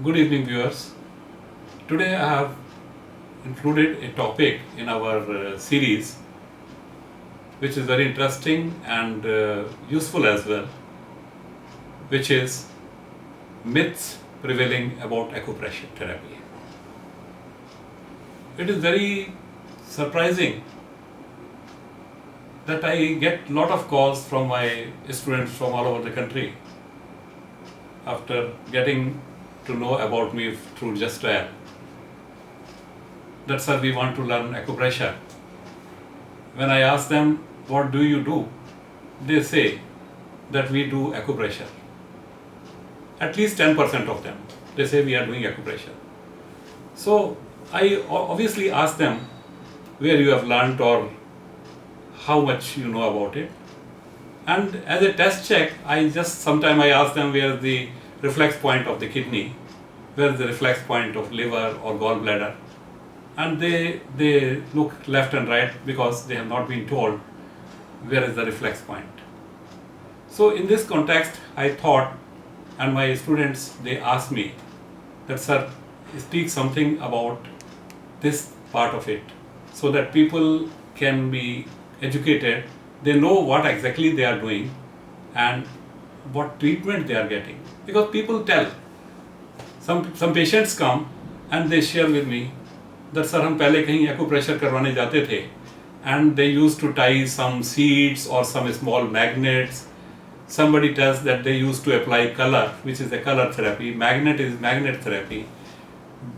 Good evening, viewers. Today I have included a topic in our series which is very interesting and useful as well, which is myths prevailing about acupressure therapy. It is very surprising that I get a lot of calls from my students from all over the country after getting to know about me through Just Dial. That sir, we want to learn acupressure. When I ask them, what do you do? They say that we do acupressure. At least 10% of them, they say we are doing acupressure. So I obviously ask them where you have learned or how much you know about it. And as a test check, sometimes I ask them where is the reflex point of the kidney, where is the reflex point of liver or gallbladder. And they look left and right because they have not been told where is the reflex point. So in this context, I thought, and my students, they asked me that, sir, speak something about this part of it so that people can be educated, they know what exactly they are doing and what treatment they are getting. Because people tell, some patients come and they share with me that, sir, हम पहले कहीं acupressure करवाने जाते थे and they used to tie some seeds or some small magnets. Somebody tells that they used to apply color, which is a color therapy. Magnet is magnet therapy.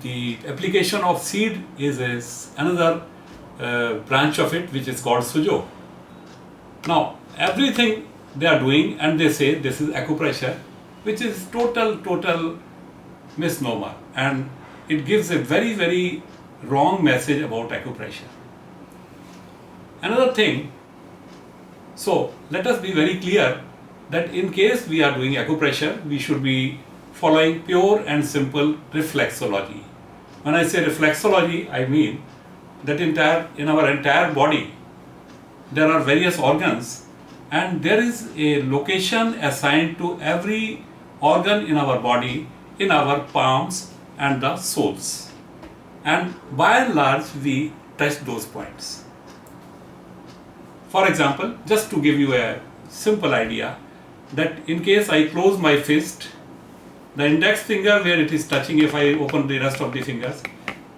The application of seed is another branch of it, which is called Sujo. Now, everything they are doing and they say this is acupressure, which is total misnomer, and it gives a very wrong message about acupressure. Another thing, so let us be very clear that in case we are doing acupressure, we should be following pure and simple reflexology. When I say reflexology, I mean that in our entire body, there are various organs and there is a location assigned to every organ in our body, in our palms and the soles. And by and large, we touch those points. For example, just to give you a simple idea, that in case I close my fist, the index finger where it is touching, if I open the rest of the fingers,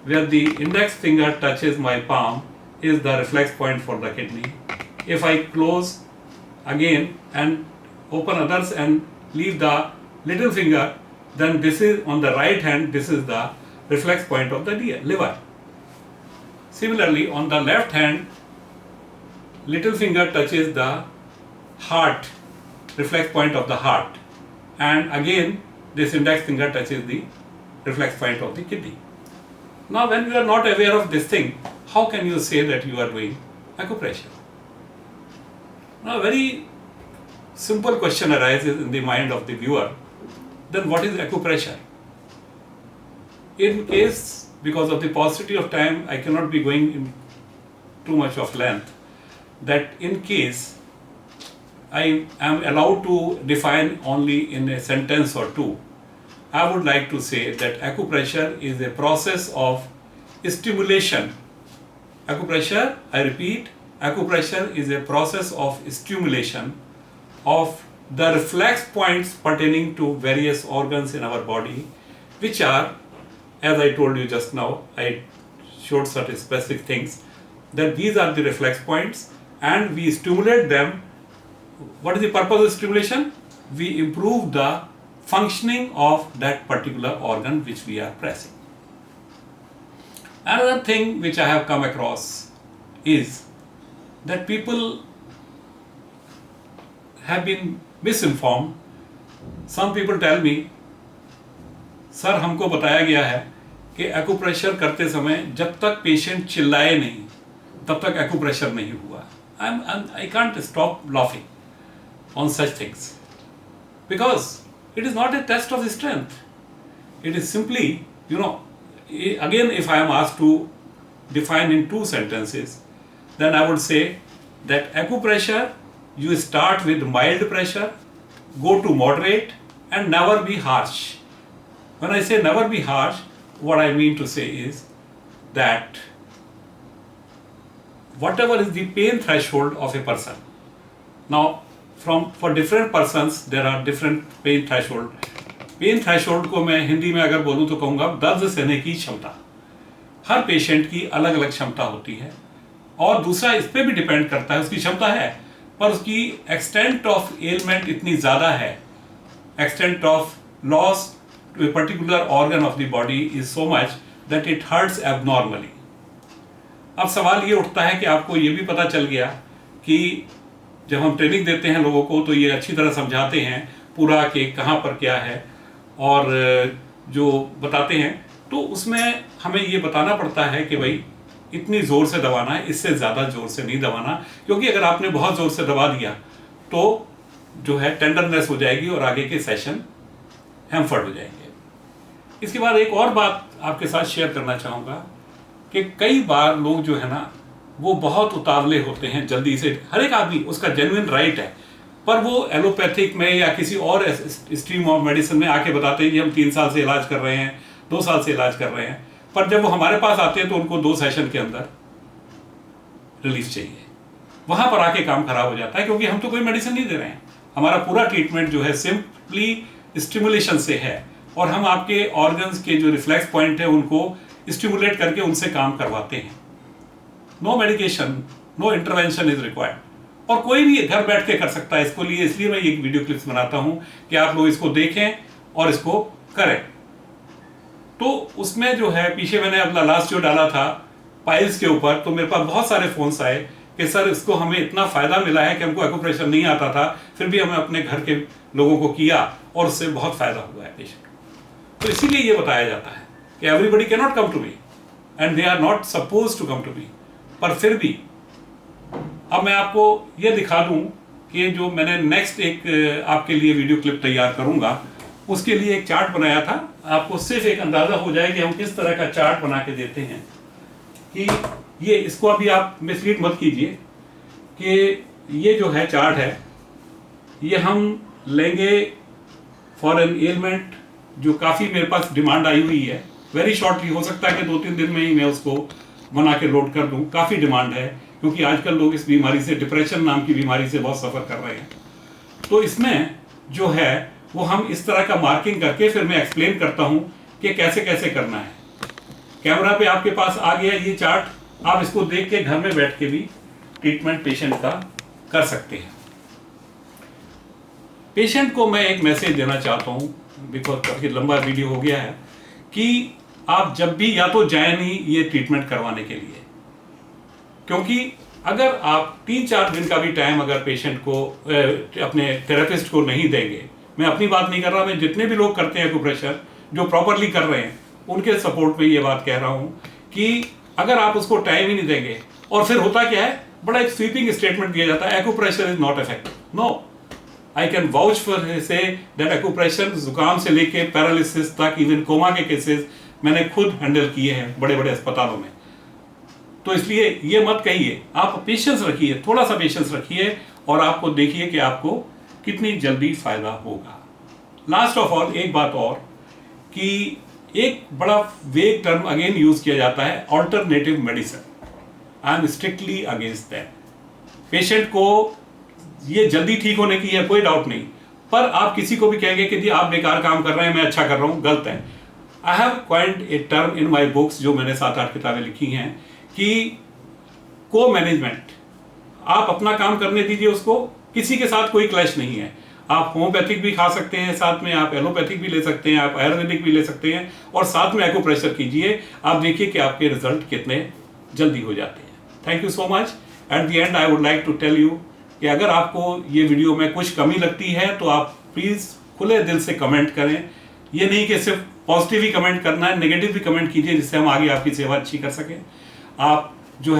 where the index finger touches my palm is the reflex point for the kidney. If I close again and open others and leave the little finger, then this is on the right hand, this is the reflex point of the liver. Similarly, on the left hand, little finger touches the heart, reflex point of the heart, and again this index finger touches the reflex point of the kidney. Now when you are not aware of this thing, how can you say that you are doing acupressure? Now a very simple question arises in the mind of the viewer, then what is acupressure? In case, because of the paucity of time, I cannot be going in too much of length, that in case I am allowed to define only in a sentence or two, I would like to say that acupressure is a process of stimulation. Acupressure, I repeat, acupressure is a process of stimulation of the reflex points pertaining to various organs in our body, which are, as I told you just now, I showed certain specific things, that these are the reflex points and we stimulate them. What is the purpose of stimulation? We improve the functioning of that particular organ which we are pressing. Another thing which I have come across is that people have been misinformed. Some people tell me, sir हमको बताया गया है कि acupressure करते समय जब तक patient चिल्लाए नहीं तब तक एक्यूप्रेशर नहीं हुआ. I can't stop laughing on such things because it is not a test of strength. It is simply, again, if I am asked to define in two sentences, then I would say that acupressure, you start with mild pressure, go to moderate and never be harsh. When I say never be harsh, what I mean to say is that whatever is the pain threshold of a person. Now, for different persons there are different pain threshold. Pain threshold को मैं हिंदी में अगर बोलूँ तो कहूँगा दर्द सहने की क्षमता. हर पेशेंट की अलग अलग क्षमता होती है, और दूसरा इस पर भी डिपेंड करता है, उसकी क्षमता है पर उसकी एक्सटेंट ऑफ एलमेंट इतनी ज़्यादा है, extent of loss to a particular organ of the body is so much that it hurts abnormally. अब सवाल ये उठता है कि आपको ये भी पता चल गया कि जब हम ट्रेनिंग देते हैं लोगों को तो ये अच्छी तरह समझाते हैं पूरा कि कहाँ पर क्या है, और जो बताते हैं तो उसमें हमें ये बताना पड़ता है कि भाई इतनी ज़ोर से दबाना है, इससे ज़्यादा ज़ोर से नहीं दबाना, क्योंकि अगर आपने बहुत ज़ोर से दबा दिया तो जो है टेंडरनेस हो जाएगी और आगे के सेशन हैम्पर्ड हो जाएंगे. इसके बाद एक और बात आपके साथ शेयर करना चाहूँगा कि कई बार लोग जो है ना वो बहुत उतावले होते हैं जल्दी से. हर एक आदमी, उसका जेन्युइन राइट है, पर वो एलोपैथिक में या किसी और स्ट्रीम ऑफ मेडिसिन में आके बताते हैं कि हम 3 साल से इलाज कर रहे हैं, 2 साल से इलाज कर रहे हैं, पर जब वो हमारे पास आते हैं तो उनको 2 सेशन के अंदर रिलीफ चाहिए. वहाँ पर आके काम खराब हो जाता है, क्योंकि हम तो कोई मेडिसिन नहीं दे रहे हैं. हमारा पूरा ट्रीटमेंट जो है सिंपली स्टिमुलेशन से है, और हम आपके ऑर्गन्स के जो रिफ्लेक्स पॉइंट है उनको स्टिमुलेट करके उनसे काम करवाते हैं. No medication, no intervention is required, और कोई भी घर बैठ के कर सकता है इसको. लिए इसलिए मैं एक वीडियो क्लिप्स बनाता हूं कि आप लोग इसको देखें और इसको करें. तो उसमें जो है पीछे मैंने अपना लास्ट जो डाला था पाइल्स के ऊपर, तो मेरे पास बहुत सारे फोन्स आए कि सर इसको हमें इतना फायदा मिला है कि हमको एक्यूप्रेशर नहीं आता था, फिर भी हमें अपने घर के लोगों को किया और उससे बहुत फायदा हुआ है पेशेंट. तो इसीलिए ये बताया जाता है कि everybody can not come to me and they are not suppose to come to me. पर फिर भी अब मैं आपको ये दिखा दूं कि जो मैंने नेक्स्ट एक आपके लिए वीडियो क्लिप तैयार करूंगा, उसके लिए एक चार्ट बनाया था. आपको सिर्फ एक अंदाजा हो जाए कि हम किस तरह का चार्ट बना के देते हैं. कि ये, इसको अभी आप मिसलीड मत कीजिए कि ये जो है चार्ट है, ये हम लेंगे फॉर एन एलिमेंट जो काफ़ी मेरे पास डिमांड आई हुई है. वेरी शॉर्टली, हो सकता है कि 2-3 दिन में ही मैं उसको बना के लोड कर दूं. काफ़ी डिमांड है, क्योंकि आजकल लोग इस बीमारी से, डिप्रेशन नाम की बीमारी से बहुत सफ़र कर रहे हैं. तो इसमें जो है वो हम इस तरह का मार्किंग करके फिर मैं एक्सप्लेन करता हूं कि कैसे कैसे करना है. कैमरा पे आपके पास आ गया ये चार्ट, आप इसको देख के घर में बैठ के भी ट्रीटमेंट पेशेंट का कर सकते हैं. पेशेंट को मैं एक मैसेज देना चाहता हूं, बिकॉज काफ़ी लंबा वीडियो हो गया है, कि आप जब भी या तो जाए नहीं ये ट्रीटमेंट करवाने के लिए, क्योंकि अगर आप 3-4 दिन का भी टाइम अगर पेशेंट को अपने थेरेपिस्ट को नहीं देंगे, मैं अपनी बात नहीं कर रहा, मैं जितने भी लोग करते हैं एक्यूप्रेशर जो प्रॉपरली कर रहे हैं उनके सपोर्ट में ये बात कह रहा हूँ कि अगर आप उसको टाइम ही नहीं देंगे, और फिर होता क्या है, बड़ा एक स्वीपिंग स्टेटमेंट दिया जाता है, acupressure is not effective. No, I can vouch for say that acupressure जुकाम से लेके पैरालिसिस तक, इवन कोमा के केसेस मैंने खुद हैंडल किए हैं बड़े बड़े अस्पतालों में. तो इसलिए ये मत कहिए, आप पेशेंस रखिए, थोड़ा सा पेशेंस रखिए, और आपको देखिए कि आपको कितनी जल्दी फायदा होगा. लास्ट ऑफ ऑल एक बात और, कि एक बड़ा वेग टर्म अगेन यूज किया जाता है, alternative medicine. I am strictly against that. Patient को ये जल्दी ठीक होने की है, कोई डाउट नहीं, पर आप किसी को भी कहेंगे कि जी आप बेकार काम कर रहे हैं, मैं अच्छा कर रहा हूँ, गलत है. I have coined a term in my books, जो मैंने 7-8 किताबें लिखी हैं, कि को मैनेजमेंट. आप अपना काम करने दीजिए उसको, किसी के साथ कोई क्लैश नहीं है. आप होम्योपैथिक भी खा सकते हैं, साथ में आप एलोपैथिक भी ले सकते हैं, आप आयुर्वेदिक भी ले सकते हैं, और साथ में एक्यूप्रेशर कीजिए. आप देखिए कि आपके रिजल्ट कितने जल्दी हो जाते हैं. Thank you so much. At the end I would like to tell you कि अगर आपको ये वीडियो में कुछ कमी लगती है तो आप प्लीज़ खुले दिल से कमेंट करें. ये नहीं कि सिर्फ पॉजिटिव ही कमेंट करना है, नेगेटिव भी कमेंट कीजिए, जिससे हम आगे आपकी सेवा अच्छी कर सकें. आप जो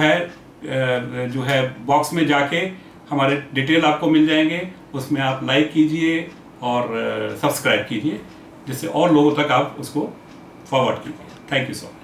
है बॉक्स में जाके हमारे डिटेल आपको मिल जाएंगे, उसमें आप लाइक कीजिए और सब्सक्राइब कीजिए, जिससे और लोगों तक आप उसको फॉरवर्ड कीजिए. Thank you so much.